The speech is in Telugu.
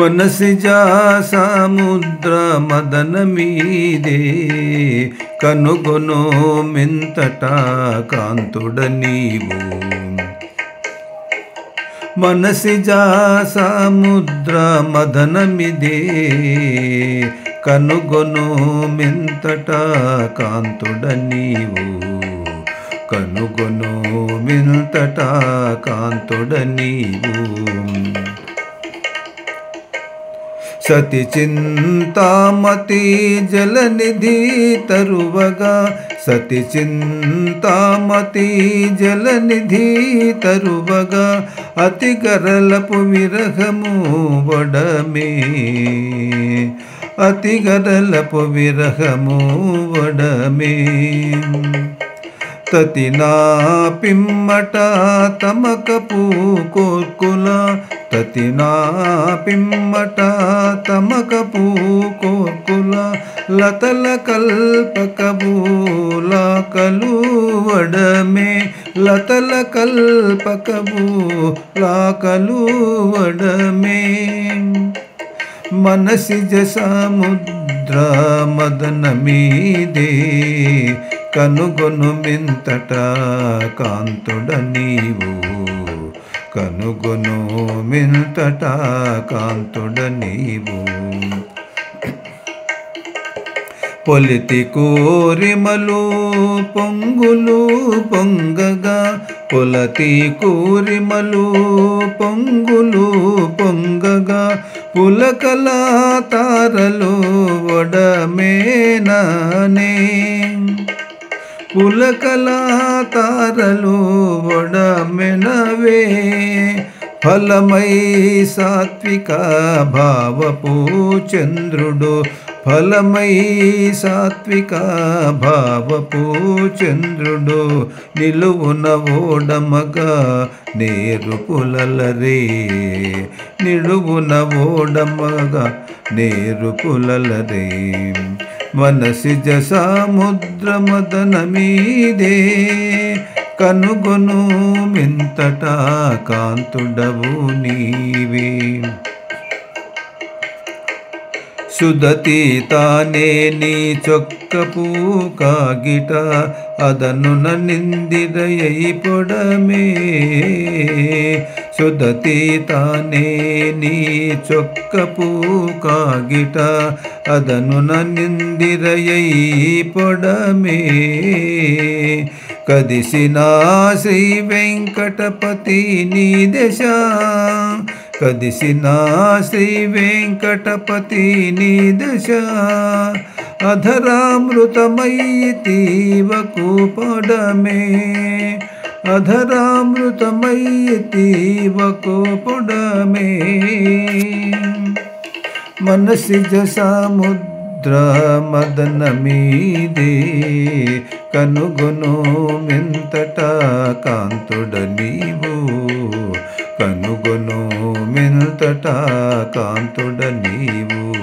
వనసిజ సముద్ర మదన మీదే కనుగొను మింతట కాంతుడ నీవు. మనసిజ సముద్ర మదనమిదే కనుగొను మింతట కాంతుడ నీవు. కనుగొను మింతట కాంతుడ నీవు. సతి చింతామతి జలనిధి తరువగా, సతి చింతామతి జలనిధి తరువగా, అతి గరలపు విరహము వడమే. అతి గరలపు విరహము వడమే. తతినా పిమ్మట తమకపు కోర్కుల, తతినా పిమ్మట తమకపు కోర్కుల, లతల కల్పకబూల కలువడమే. లతల కల్పకబూల కలువడమే. మనసిజ సముద్ర మదన మీదే కనుగొను మింతట కాంతుడ నీవు. కనుగొను మింతట కాంతుడ నీవు. పొలితి కోరిమలు పొంగులు పొంగగా, పొలతి కోరిమలు పొంగులు పొంగగా, పులకల తారలు వడమేననే. పులకల తారలు వడమెనవే. ఫలమై సాత్విక భావపు చంద్రుడు, ఫలమై సాత్విక భావపు చంద్రుడు, నిలువున ఓడమగా నేరు పులలరే. నిలువున ఓడమగా నేరు పులలరే. వనసిజ సముద్ర మదన మీదే కనుగొను మింతట కాంతుడవు నీవే. సుదతి తానే నీ చొక్కపు కాగిట, అదనున నిందిరయై పొడమే. సుదతి తానే నీ చొక్కపు కాగిట, అదనున నిందిరయై పొడమే. కదిసిన శ్రీ వెంకటపతి నీ దశ, కదిసిన శ్రీ వెంకటపతి నీ దశ, అధరామృతమయ్యితీవకు పొడమే. అధరామృతమయ్యితీవకు పొడమే. మనసిజ సముద్ర మదన మీదే కనుగొను మింతట కాంతుడ నీవు. కనుగొను మింతట కాంతుడ నీవు.